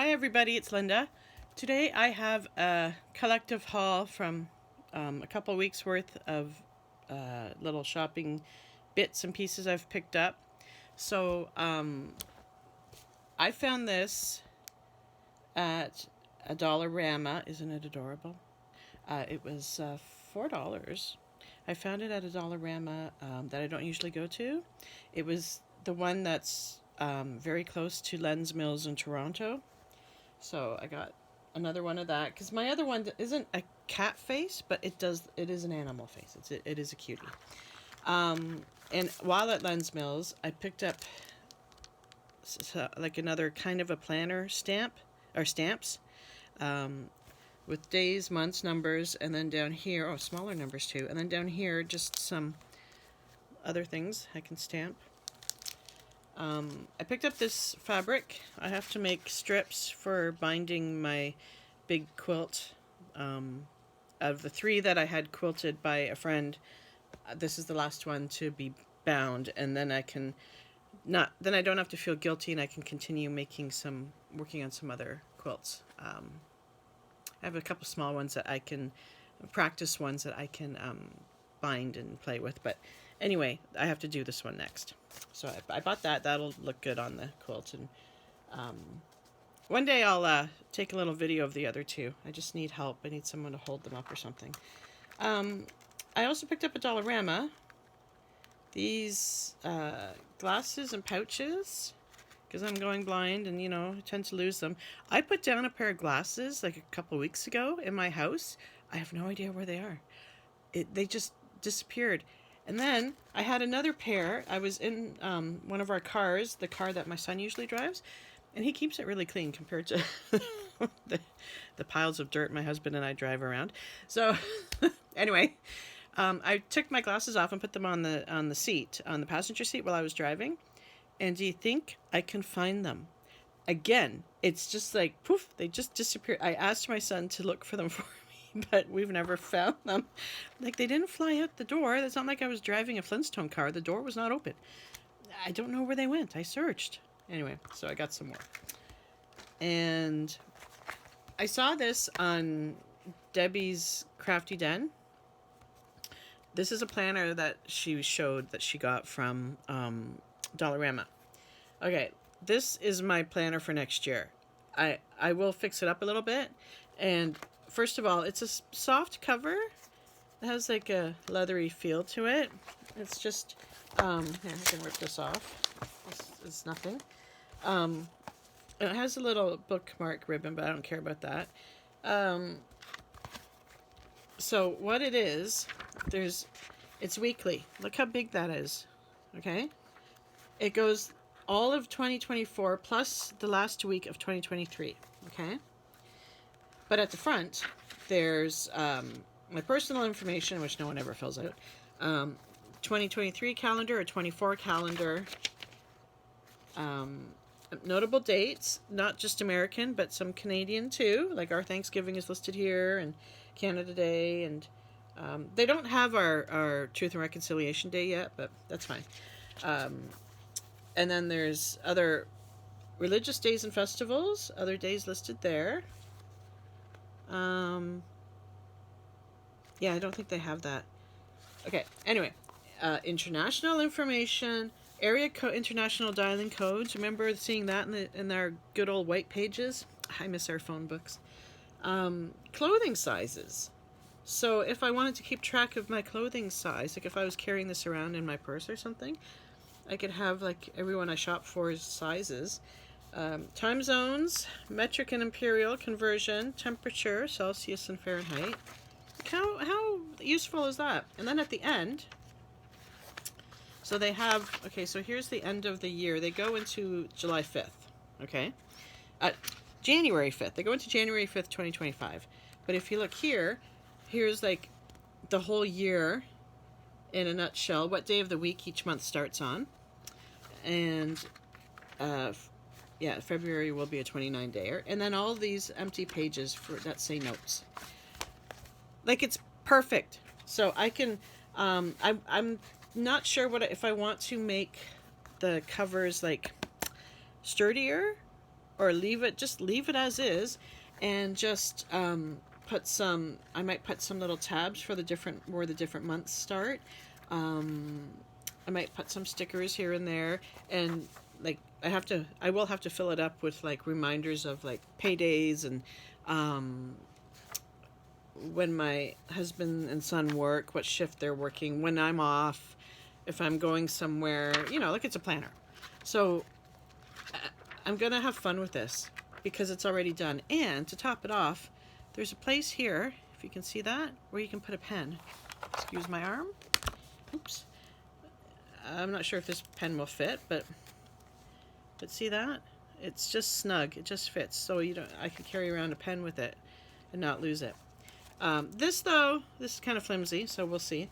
Hi everybody, it's Linda. Today I have a collective haul from a couple weeks worth of little shopping bits and pieces I've picked up. So I found this at a Dollarama. Isn't it adorable? It was $4. I found it at a Dollarama that I don't usually go to. It was the one that's very close to Lens Mills in Toronto. So I got another one of that because my other one isn't a cat face, but it is an animal face. It is a cutie. And while at Lens Mills, I picked up like another kind of a planner stamps, with days, months, numbers, and then down here, smaller numbers too, and then down here just some other things I can stamp. I picked up this fabric. I have to make strips for binding my big quilt. Of the 3 that I had quilted by a friend, this is the last one to be bound, and then I don't have to feel guilty, and I can continue working on some other quilts. I have a couple small ones that I can practice, ones that I can bind and play with, but anyway, I have to do this one next. So I bought that. That'll look good on the quilt. And one day I'll take a little video of the other 2. I just need help. I need someone to hold them up or something. I also picked up a Dollarama. These glasses and pouches, because I'm going blind and, I tend to lose them. I put down a pair of glasses like a couple weeks ago in my house. I have no idea where they are. They just disappeared. And then I had another pair. I was in one of our cars, the car that my son usually drives, and he keeps it really clean compared to the piles of dirt my husband and I drive around. So anyway, I took my glasses off and put them on the seat, on the passenger seat while I was driving. And do you think I can find them? Again, it's just like, poof, they just disappeared. I asked my son to look for them for me, but we've never found them. Like, they didn't fly out the door. It's not like I was driving a Flintstone car. The door was not open. I don't know where they went. I searched. Anyway, so I got some more. And I saw this on Debbie's Crafty Den. This is a planner that she showed that she got from Dollarama. Okay, this is my planner for next year. I will fix it up a little bit. And first of all, it's a soft cover. It has like a leathery feel to it. It's just, here, I can rip this off. It's nothing. It has a little bookmark ribbon, but I don't care about that. So what it is, it's weekly. Look how big that is. Okay? It goes all of 2024 plus the last week of 2023. Okay? But at the front, there's my personal information, which no one ever fills out. 2023 calendar, a 24 calendar. Notable dates, not just American, but some Canadian too. Like our Thanksgiving is listed here, and Canada Day, and they don't have our Truth and Reconciliation Day yet, but that's fine. And then there's other religious days and festivals, other days listed there. Yeah, I don't think they have that. Okay, anyway, international information, area code, international dialing codes. Remember seeing that in our good old white pages? I miss our phone books. Clothing sizes. So if I wanted to keep track of my clothing size, like if I was carrying this around in my purse or something, I could have like everyone I shop for's sizes. Time zones, metric and imperial conversion, temperature, Celsius and Fahrenheit. How useful is that? And then at the end, so they have, okay, so here's the end of the year. They go into July 5th, okay? January 5th. They go into January 5th, 2025. But if you look here, here's like the whole year in a nutshell, what day of the week each month starts on. And, yeah, February will be a 29-dayer. And then all these empty pages that say notes. Like, it's perfect. So I can, I'm not sure if I want to make the covers like sturdier or just leave it as is, and just put some, I might put some little tabs for the different, where the different months start. I might put some stickers here and there, and like I will have to fill it up with like reminders of like paydays and when my husband and son work, what shift they're working, when I'm off, if I'm going somewhere, you know, like it's a planner. So I'm gonna have fun with this because it's already done. And to top it off, there's a place here, if you can see that, where you can put a pen. Excuse my arm. Oops. I'm not sure if this pen will fit, but see that? It's just snug. It just fits. So I could carry around a pen with it and not lose it. This though, this is kind of flimsy, so we'll see.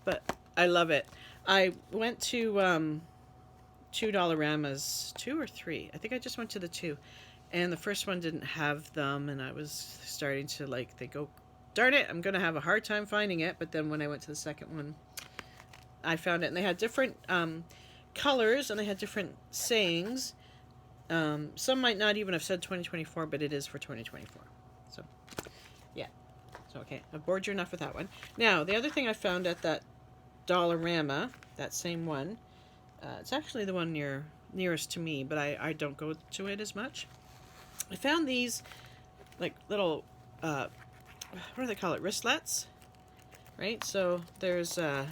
But I love it. I went to $2 2 or 3. I think I just went to the 2. And the first one didn't have them, and I was starting to think, oh, darn it, I'm going to have a hard time finding it. But then when I went to the second one, I found it. And they had different colors, and they had different sayings. Some might not even have said 2024, but it is for 2024. So, yeah. So, okay, I've bored you enough with that one. Now, the other thing I found at that Dollarama, that same one, it's actually the one nearest to me, but I don't go to it as much. I found these like little what do they call it, wristlets, right? So there's a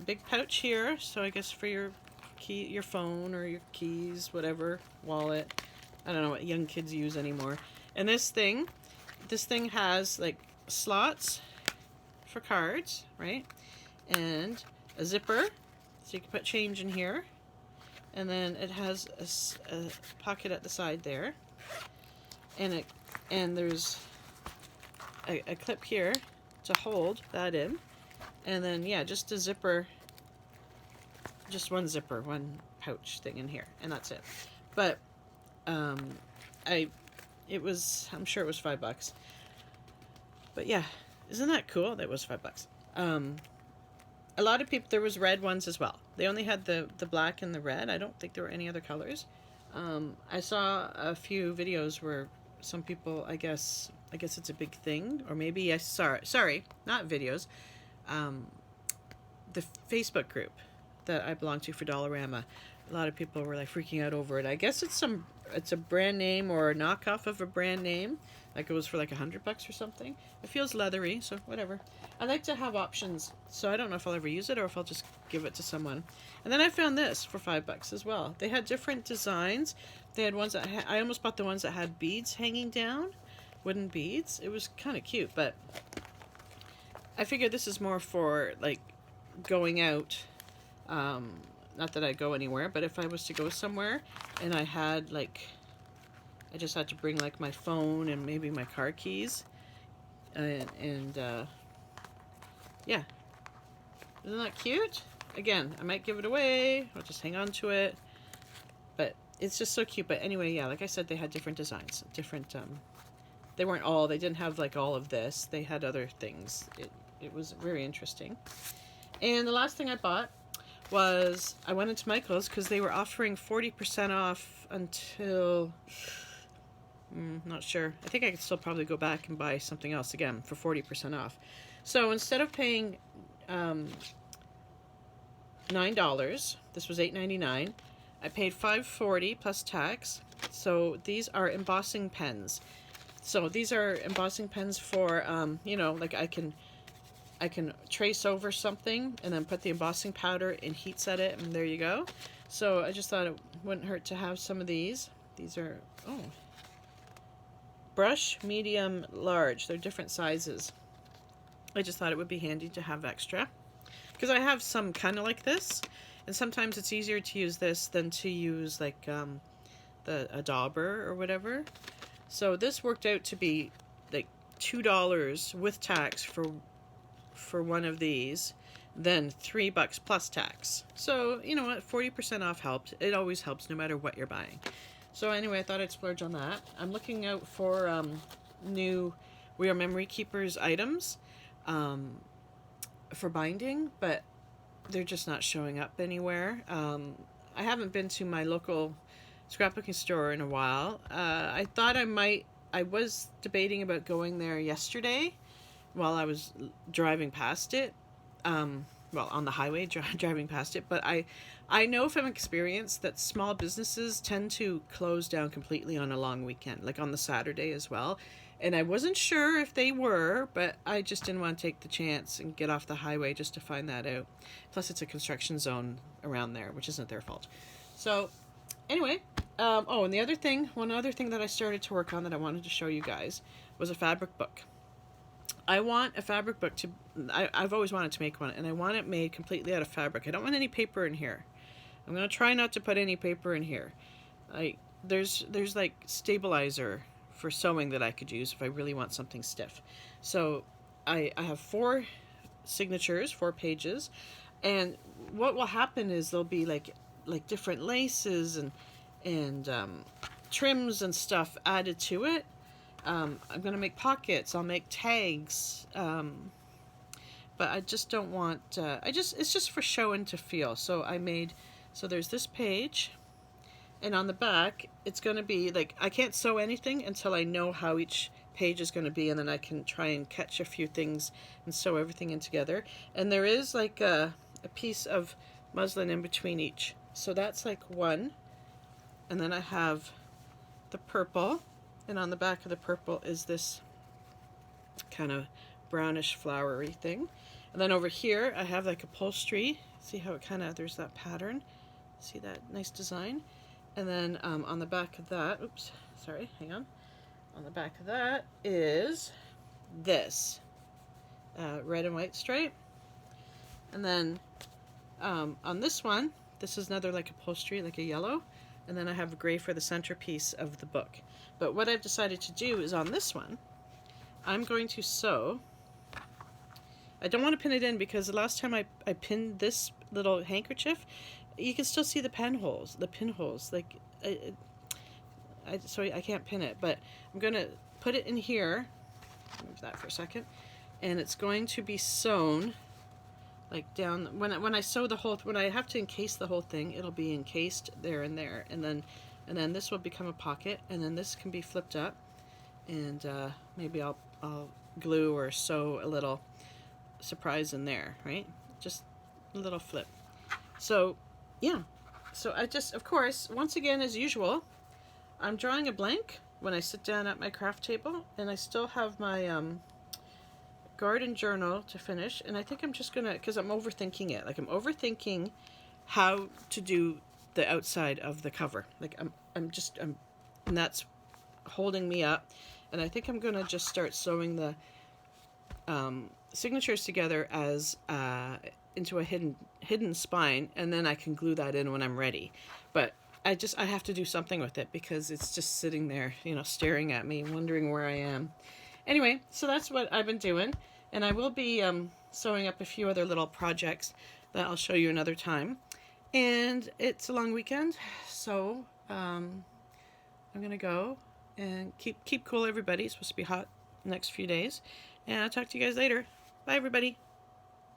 big pouch here, so I guess for your key, your phone or your keys, whatever, wallet. I don't know what young kids use anymore. And this thing has like slots for cards, right? And a zipper, so you can put change in here. And then it has a pocket at the side there. And there's a clip here to hold that in. And then, yeah, just a zipper, just one zipper, one pouch thing in here. And that's it. But I'm sure it was $5. But yeah, isn't that cool? That was $5. A lot of people, there was red ones as well. They only had the black and the red. I don't think there were any other colors. I saw a few videos where some people, I guess it's a big thing, or maybe sorry, not videos. The Facebook group that I belong to for Dollarama, a lot of people were like freaking out over it. I guess it's a brand name or a knockoff of a brand name. Like it was for like $100 or something. It feels leathery, so whatever. I like to have options, so I don't know if I'll ever use it or if I'll just give it to someone. And then I found this for $5 as well. They had different designs. They had ones that I almost bought the ones that had beads hanging down, wooden beads. It was kind of cute, but I figured this is more for like going out. Not that I go anywhere, but if I was to go somewhere and I had I just had to bring like my phone and maybe my car keys, and yeah, isn't that cute? Again, I might give it away. I'll just hang on to it, but it's just so cute. But anyway, yeah, like I said, they had different designs, different. They didn't have like all of this. They had other things. It was very interesting. And the last thing I bought was I went into Michael's because they were offering 40% off until. Not sure. I think I could still probably go back and buy something else again for 40% off. So instead of paying $9, this was $8.99. I paid $5.40 plus tax. So these are embossing pens. So these are embossing pens for like I can trace over something and then put the embossing powder and heat set it, and there you go. So I just thought it wouldn't hurt to have some of these. These are brush, medium, large. They're different sizes. I just thought it would be handy to have extra because I have some kind of like this, and sometimes it's easier to use this than to use like a dauber or whatever. So this worked out to be like $2 with tax for one of these, then $3 plus tax. So you know what, 40% off helped. It always helps no matter what you're buying. So anyway, I thought I'd splurge on that. I'm looking out for new We Are Memory Keepers items for binding, but they're just not showing up anywhere. I haven't been to my local scrapbooking store in a while. I thought I was debating about going there yesterday while I was driving past it. Well, on the highway, driving past it. But I know from experience that small businesses tend to close down completely on a long weekend, like on the Saturday as well. And I wasn't sure if they were, but I just didn't want to take the chance and get off the highway just to find that out. Plus, it's a construction zone around there, which isn't their fault. So, anyway, oh, and one other thing that I started to work on that I wanted to show you guys was a fabric book. I want a fabric book to, I've always wanted to make one, and I want it made completely out of fabric. I don't want any paper in here. I'm going to try not to put any paper in here. There's like stabilizer for sewing that I could use if I really want something stiff. So I have 4 signatures, 4 pages, and what will happen is there'll be like different laces and trims and stuff added to it. I'm going to make pockets, I'll make tags, but I just don't want, it's just for show and to feel. So so there's this page, and on the back, it's going to be like, I can't sew anything until I know how each page is going to be, and then I can try and catch a few things and sew everything in together. And there is like a piece of muslin in between each. So that's like one, and then I have the purple. And on the back of the purple is this kind of brownish flowery thing. And then over here I have like upholstery. See how it kind of, there's that pattern. See that nice design? And then on the back of that, oops, sorry, hang on. On the back of that is this red and white stripe. And then on this one, this is another like upholstery, like a yellow. And then I have a gray for the centerpiece of the book. But what I've decided to do is on this one, I'm going to sew. I don't want to pin it in because the last time I pinned this little handkerchief, you can still see the pin holes. Like, so I can't pin it. But I'm going to put it in here. Move that for a second. And it's going to be sewn like down, when I sew the whole, when I have to encase the whole thing, it'll be encased there and there, and then this will become a pocket, and then this can be flipped up, and maybe I'll glue or sew a little surprise in there, right? Just a little flip. So yeah, so I just, of course, once again as usual, I'm drawing a blank when I sit down at my craft table, and I still have my garden journal to finish, and I think I'm just gonna, because I'm overthinking it, like I'm overthinking how to do the outside of the cover, like I'm and that's holding me up, and I think I'm gonna just start sewing the signatures together as into a hidden spine, and then I can glue that in when I'm ready. But I have to do something with it because it's just sitting there, you know, staring at me, wondering where I am. Anyway, so that's what I've been doing, and I will be sewing up a few other little projects that I'll show you another time. And it's a long weekend, so I'm gonna go and keep cool, everybody. It's supposed to be hot the next few days, and I'll talk to you guys later. Bye, everybody.